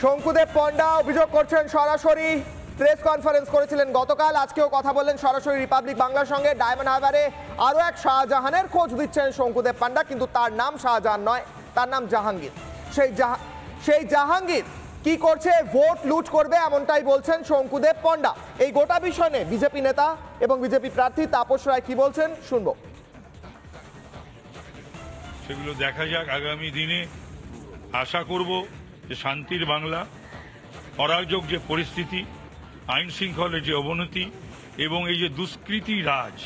শঙ্কুদেব পণ্ডা অভিযোগ করছেন, সরাসরি প্রেস কনফারেন্স করেছিলেন গতকাল, আজকেও কথা বললেন সরাসরি রিপাবলিক বাংলার সঙ্গে। ডায়মন্ড হারবারে আরও এক শাহজাহানের খোঁজ দিচ্ছেন শঙ্কুদেব পণ্ডা, কিন্তু তার নাম শাহজাহান নয়, তার নাম জাহাঙ্গীর। সেই জাহাঙ্গীর কি করছে? ভোট লুট করবে এমনটাই বলছেন শঙ্কুদেব পণ্ডা। এই গোটা বিষয় নিয়ে বিজেপি নেতা এবং বিজেপি প্রার্থী তাপস রায় কি বলছেন শুনবো। সেগুলো দেখা যাক আগামী দিনে। আশা করব যে শান্তির বাংলা, অরাজক যে পরিস্থিতি, আইন শৃঙ্খলের যে অবনতি এবং এই যে দুষ্কৃতি রাজ,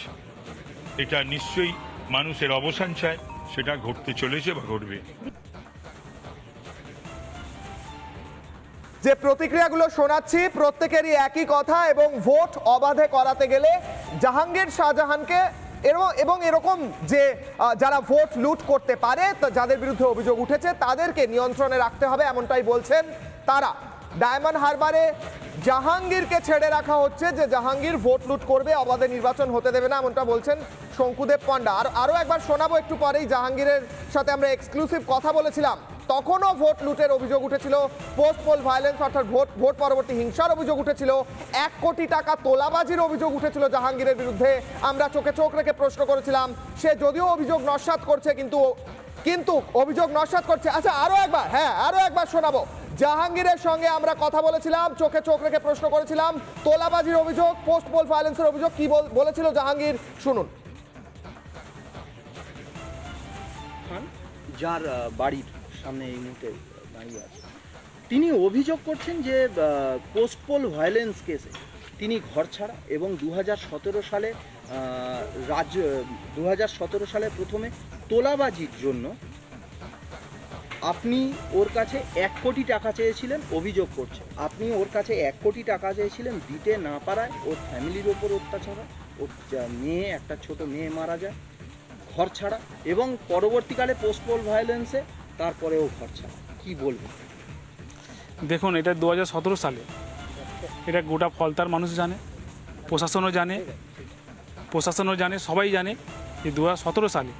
এটা নিশ্চয়ই মানুষের অবসান চায়, সেটা ঘটতে চলেছে বা ঘটবে। যে প্রতিক্রিয়াগুলো শোনাচ্ছি প্রত্যেকেরই একই কথা, এবং ভোট অবাধে করাতে গেলে জাহাঙ্গীর শাহজাহানকে এবং এরকম যে যারা ভোট লুট করতে পারে, যাদের বিরুদ্ধে অভিযোগ উঠেছে, তাদেরকে নিয়ন্ত্রণে রাখতে হবে এমনটাই বলছেন তারা। ডায়মন্ড হারবারে জাহাঙ্গীরকে ছেড়ে রাখা হচ্ছে, যে জাহাঙ্গীর ভোট লুট করবে, অবাধে নির্বাচন হতে দেবে না, এমনটা বলছেন শঙ্কুদেব পণ্ডা। আরও একবার শোনাবো একটু পরেই। জাহাঙ্গীরের সাথে আমরা এক্সক্লুসিভ কথা বলেছিলাম, তখনও ভোট লুটের অভিযোগ উঠেছিল, পোস্ট পোল ভায়োলেন্স অর্থাৎ ভোট পরবর্তী হিংসার অভিযোগ উঠেছিল, 1 কোটি টাকা তোলাবাজির অভিযোগ উঠেছিল জাহাঙ্গীরের বিরুদ্ধে। আমরা চোখে চোখ রেখে প্রশ্ন করেছিলাম, সে যদিও অভিযোগ নস্যাৎ করছে, কিন্তু অভিযোগ নস্যাৎ করছে। আচ্ছা, আরো একবার শোনাবো। জাহাঙ্গীরের সঙ্গে আমরা কথা বলেছিলাম, চোখে চোখ রেখে প্রশ্ন করেছিলাম, তোলাবাজির অভিযোগ, পোস্ট পোল ভায়োলেন্সের অভিযোগ, কি বলেছিল জাহাঙ্গীর শুনুন। যার বাড়ির সামনে এই মুহূর্তে দাঁড়িয়ে আছে, তিনি অভিযোগ করছেন যে পোস্ট পোল ভায়োলেন্স কেসে তিনি ঘর ছাড়া, এবং 2017 সালে 2017 সালে প্রথমে তোলাবাজির জন্য আপনি ওর কাছে 1 কোটি টাকা চেয়েছিলেন। অভিযোগ করছে আপনি ওর কাছে 1 কোটি টাকা চেয়েছিলেন, দিতে না পারায় ওর ফ্যামিলির ওপর অত্যাচার হয়, ওর মেয়ে, একটা ছোট মেয়ে মারা যায়, ঘর ছাড়া, এবং পরবর্তীকালে পোস্ট পোল ভায়োলেন্সে তারপরেও ঘর ছাড়া। কি বলবেন? দেখুন, এটা 2017 সালে, এটা গোটা ফলতার মানুষ জানে, প্রশাসনও জানে, সবাই জানে যে 2017 সালে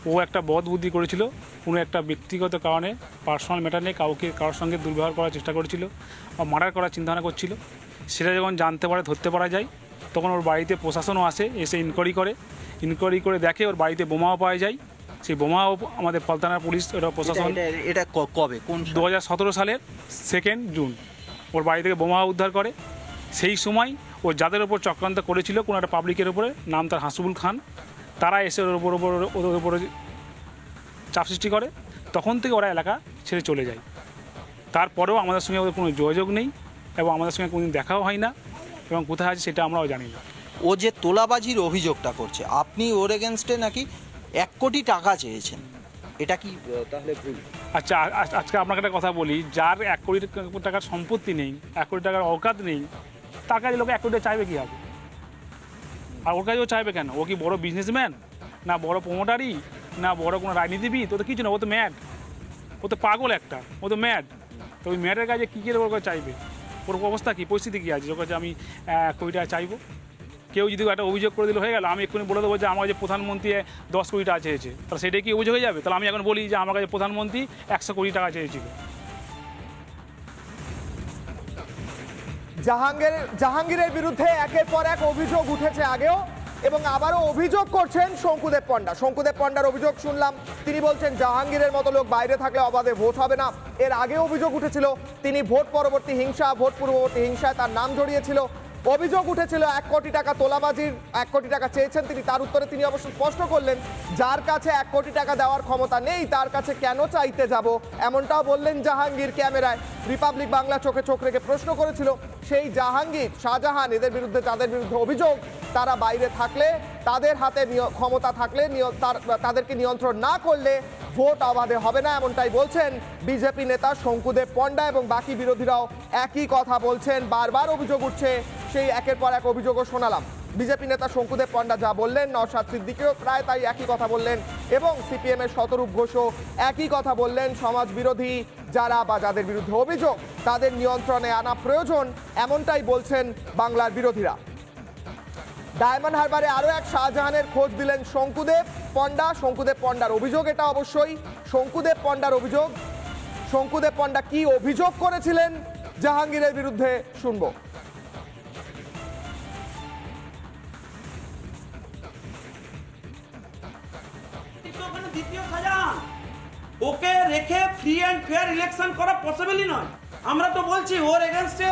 ও একটা বদ বুদ্ধি করেছিল, কোনো একটা ব্যক্তিগত কারণে, পার্সোনাল ম্যাটার নিয়ে কারোর সঙ্গে দুর্ব্যবহার করার চেষ্টা করেছিল বা মার্ডার করার চিন্তাভাবনা করছিল। সেটা যখন ধরতে পারা যায়, তখন ওর বাড়িতে প্রশাসনও আসে, এসে ইনকোয়ারি করে দেখে ওর বাড়িতে বোমাও পাওয়া যায়। সেই বোমাও আমাদের ফলতানার পুলিশ, প্রশাসন, এটা কবে, কোন 2017 সালের 2 জুন ওর বাড়ি থেকে বোমা উদ্ধার করে। সেই সময় ও যাদের ওপর চক্রান্ত করেছিল, কোনো একটা পাবলিকের ওপরে, নাম তার হাসিবুল খান, তারা এসে ওদের উপরে চাপ সৃষ্টি করে। তখন থেকে ওরা এলাকা ছেড়ে চলে যায়। তারপরেও আমাদের সঙ্গে ওদের কোনো যোগাযোগ নেই, এবং আমাদের সঙ্গে কোনোদিন দেখাও হয় না, এবং কোথায় আছে সেটা আমরাও জানি না। ও যে তোলাবাজির অভিযোগটা করছে, আপনি ওর এগেনস্টে নাকি 1 কোটি টাকা চেয়েছেন, এটা কি তাহলে ভুল? আচ্ছা, আজকে আপনাকে একটা কথা বলি, যার 1 কোটি টাকার সম্পত্তি নেই, 1 কোটি টাকার অকাত নেই, তার কাছে লোকে 1 কোটি চাইবে কী হবে? আর ওর কাছেও চাইবে কেন? ও কি বড় বিজনেসম্যান, না বড় প্রমোটারি, না বড় কোনো রাজনীতিবিদ? ও তো কিছু না, ও তো ম্যাড, ও তো পাগল একটা, ও তো ম্যাড। তো ওই ম্যাডের কাছে কী করে ওর কাছে চাইবে? ওর অবস্থা কী, পরিস্থিতি কী আছে? ওর কাছে আমি 1 কোটি টাকা চাইবো? কেউ যদি একটা অভিযোগ করে দিলে হয়ে গেল, আমি এক্ষুনি বলে দেবো যে আমার কাছে প্রধানমন্ত্রী 10 কোটি টাকা চেয়েছে, তাহলে সেটাই কি অভিযোগ হয়ে যাবে? তাহলে আমি এখন বলি যে আমার কাছে প্রধানমন্ত্রী 100 কোটি টাকা চেয়েছিল। জাহাঙ্গীরের বিরুদ্ধে একের পর এক অভিযোগ উঠেছে আগেও, এবং আবারও অভিযোগ করছেন শঙ্কুদেব পণ্ডা। শঙ্কুদেব পণ্ডার অভিযোগ শুনলাম, তিনি বলছেন জাহাঙ্গীরের মতো লোক বাইরে থাকলে অবাধে ভোট হবে না। এর আগে অভিযোগ উঠেছিল তিনি ভোট পরবর্তী হিংসা, ভোট পূর্ববর্তী হিংসায় তার নাম জড়িয়েছিল। অভিযোগ উঠেছিল 1 কোটি টাকা তোলাবাজির, 1 কোটি টাকা চেয়েছেন তিনি। তার উত্তরে তিনি অবশ্য স্পষ্ট করলেন, যার কাছে 1 কোটি টাকা দেওয়ার ক্ষমতা নেই, তার কাছে কেন চাইতে যাব, এমনটাও বললেন জাহাঙ্গীর ক্যামেরায়। রিপাবলিক বাংলা চোখে চোখ রেখে প্রশ্ন করেছিল, সেই জাহাঙ্গীর, শাহজাহান, এদের বিরুদ্ধে, যাদের বিরুদ্ধে অভিযোগ, তারা বাইরে থাকলে, তাদের হাতে ক্ষমতা থাকলে, তাদেরকে নিয়ন্ত্রণ না করলে ভোট অবাধে হবে না, এমনটাই বলছেন বিজেপি নেতা শঙ্কুদেব পণ্ডা। এবং বাকি বিরোধীরাও একই কথা বলছেন, বারবার অভিযোগ উঠছে, সেই একের পর এক অভিযোগও শোনালাম। বিজেপি নেতা শঙ্কুদেব পণ্ডা যা বললেন, নওশাদ সিদ্দিকীও প্রায় তাই একই কথা বললেন, এবং সিপিএমের শতরূপ ঘোষও একই কথা বললেন। সমাজ বিরোধী যাদের বিরুদ্ধে অভিযোগ, তাদের নিয়ন্ত্রণে আনা প্রয়োজন, এমনটাই বলছেন বাংলার বিরোধীরা। ডায়মন্ড হারবারে আরও এক শাহজাহানের খোঁজ দিলেন শঙ্কুদেব পণ্ডা। শঙ্কুদেব পণ্ডার অভিযোগ এটা, অবশ্যই শঙ্কুদেব পণ্ডার অভিযোগ। শঙ্কুদেব পণ্ডা কি অভিযোগ করেছিলেন জাহাঙ্গীরের বিরুদ্ধে শুনবো। দ্বিতীয় শাহজাহান ওকে রেখে ফ্রি অ্যান্ড ফেয়ার ইলেকশন করা পসিবলই নয়। আমরা তো বলছি ওর এগেনস্টে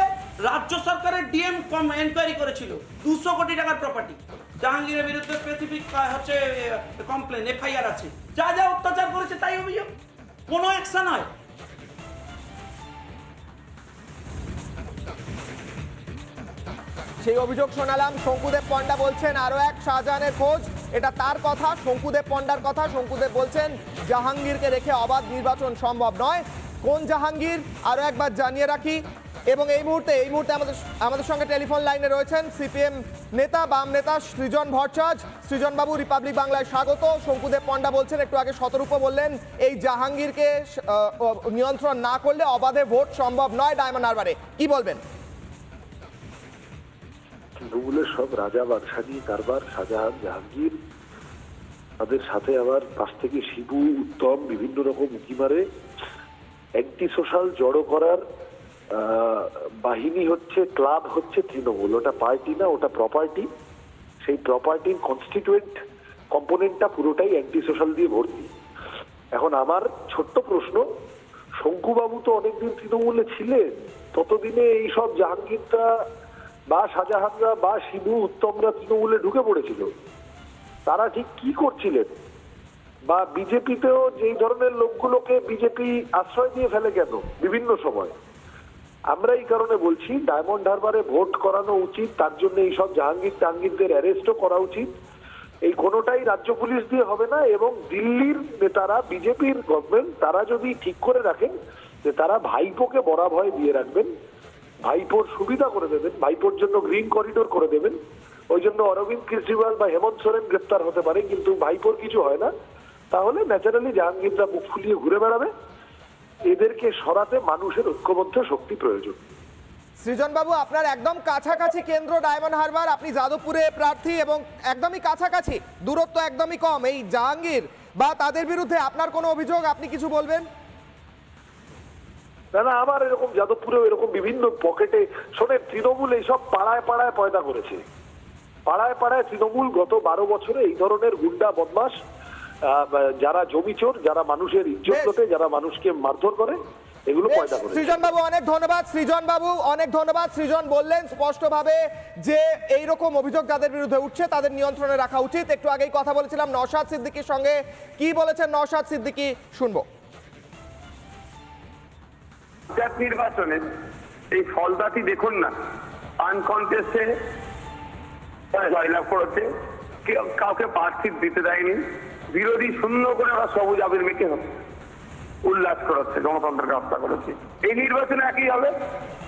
রাজ্য সরকারের ডিএম এনকোয়ারি করেছিল 200 কোটি টাকার প্রপার্টি। জাহাঙ্গীরের বিরুদ্ধে স্পেসিফিক হচ্ছে কমপ্লেন এফআইআর আছে, যা যা অত্যাচার করেছে তাই অভিযোগ, কোনো অ্যাকশন হয়। সেই অভিযোগ শোনালাম। শঙ্কুদেব পণ্ডা বলছেন আরো এক শাহজাহানের খোঁজ, এটা তার কথা, শঙ্কুদেব পণ্ডার কথা। শঙ্কুদেব বলছেন জাহাঙ্গীরকে রেখে অবাধ নির্বাচন সম্ভব নয়। কোন জাহাঙ্গীর আরো একবার জানিয়ে রাখি। এবং এই মুহূর্তে আমাদের সঙ্গে টেলিফোন লাইনে রয়েছেন সিপিএম নেতা, বাম নেতা সৃজন ভট্টাচার্য। সৃজনবাবু, রিপাবলিক বাংলায় স্বাগত। শঙ্কুদেব পণ্ডা বলছেন, একটু আগে শতরূপ বললেন, এই জাহাঙ্গীরকে নিয়ন্ত্রণ না করলে অবাধে ভোট সম্ভব নয় ডায়মন্ড হারবারে, কি বলবেন? তৃণমূলের সব রাজা বাদশাহী কারবার, শাহজাহান, জাহাঙ্গীর, তাদের সাথে আবার পাশ থেকে শিবু, উত্তম বিভিন্ন রকম উঁকি মারে অ্যান্টি সোশ্যাল জড়ো করার বাহিনী হচ্ছে, ক্লাব হচ্ছে তৃণমূল। ওটা পার্টি না, ওটা প্রপার্টি। সেই প্রপার্টির কনস্টিটিউয়েন্ট কম্পোনেন্টটা পুরোটাই অ্যান্টি সোশ্যাল দিয়ে ভর্তি। এখন আমার ছোট্ট প্রশ্ন, শঙ্কুবাবু তো অনেকদিন তৃণমূলে ছিলেন, ততদিনে এইসব জাহাঙ্গীররা বা শাহজাহানরা বা শিবু, উত্তমরা তৃণমূলে ঢুকে পড়েছিল, তারা ঠিক কি করছিলেন? বা বিজেপিতেও যেই ধরনের লোকগুলোকে বিজেপি আশ্রয় দিয়ে ফেলে কেন বিভিন্ন সময়? আমরা এই কারণে বলছি ডায়মন্ড হারবারে ভোট করানো উচিত, তার জন্য এইসব জাহাঙ্গীর টাঙ্গীরদের অ্যারেস্টও করা উচিত। এই কোনোটাই রাজ্য পুলিশ দিয়ে হবে না। এবং দিল্লির নেতারা, বিজেপির গভর্নমেন্ট, তারা যদি ঠিক করে রাখেন যে তারা ভাইপোকে বড়া ভয় দিয়ে রাখবেন, ভাইপোর সুবিধা করে দেবেন, ভাইপোর জন্য গ্রিন করিডোর করে দেবেন, ওই জন্য অরবিন্দ কেজরিওয়াল বা হেমন্ত সোরেন গ্রেপ্তার হতে পারে কিন্তু ভাইপোর কিছু হয় না, তাহলে ন্যাচারালি জাহাঙ্গীররা মুখ ফুলিয়ে ঘুরে বেড়াবে। এদেরকে সরাতে মানুষের ঐক্যবদ্ধ শক্তি প্রয়োজন। সৃজনবাবু, আপনার একদম কাছাকাছি কেন্দ্র ডায়মন্ড হারবার, আপনি যাদবপুরে প্রার্থী এবং একদমই কাছাকাছি, দূরত্ব একদমই কম। এই জাহাঙ্গীর বা তাদের বিরুদ্ধে আপনার কোনো অভিযোগ, আপনি কিছু বলবেন? না না, আমার এরকম যাদবপুরেও এরকম বিভিন্ন পকেটে, শোনেন, তৃণমূল এইসব পাড়ায় পাড়ায় পয়দা করেছে। পাড়ায় পাড়ায় তৃণমূল গত 12 বছরে এই ধরনের গুন্ডা বদমাশ, যারা জমিচোর, যারা মানুষের ইজ্জত লোটে, যারা মানুষকে মারধর করে, এগুলো পয়দা করে। সৃজন বাবু অনেক ধন্যবাদ। সৃজন বাবু অনেক ধন্যবাদ। সৃজন বললেন স্পষ্টভাবে যে এই রকম অভিযোগ যাদের বিরুদ্ধে উঠছে তাদের নিয়ন্ত্রণে রাখা উচিত। একটু আগেই কথা বলেছিলাম নওশাদ সিদ্দিকীর সঙ্গে, কি বলেছেন নওশাদ সিদ্দিকী শুনবো। নির্বাচনে এই ফলদাতি দেখুন না, আনকন্টেস্টে জয়লাভ করেছে, কাউকে প্রার্থী দিতে দেয়নি, বিরোধী শূন্য করে ওরা সবুজ আবির মেখে উল্লাস করেছে, গণতন্ত্রকে হত্যা করেছে। এই নির্বাচনে একই হবে।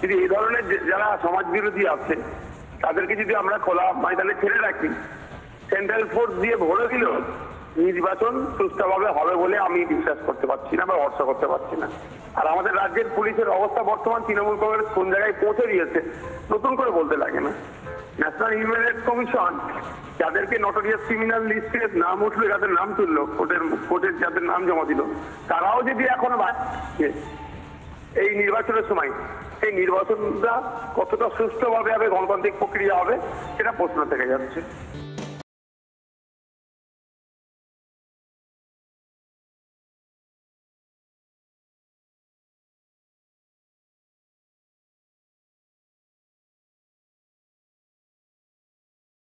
যদি এই ধরনের যারা সমাজ বিরোধী আছে তাদেরকে যদি আমরা খোলা ময়দানে ছেড়ে রাখি, সেন্ট্রাল ফোর্স দিয়ে ভরে দিল, নির্বাচন সুষ্ঠুভাবে হবে বলে আমি বিশ্বাস করতে পারছি না বা ভরসা করতে পারছি না। আর আমাদের রাজ্যের পুলিশের অবস্থা বর্তমান তৃণমূল কংগ্রেস কোন জায়গায় পৌঁছে দিয়েছে নতুন করে বলতে লাগে না। ন্যাশনাল হিউম্যান রাইটস কমিশন যাদেরকে নটোরিয়াস ক্রিমিনাল লিস্টে নাম উঠলো, যাদের নাম তুললো, কোর্টের যাদের নাম জমা দিল, তারাও যদি এখন এই নির্বাচনের সময় এই নির্বাচনটা কতটা সুষ্ঠুভাবে হবে, গণতান্ত্রিক প্রক্রিয়া হবে, সেটা প্রশ্ন থেকে যাচ্ছে।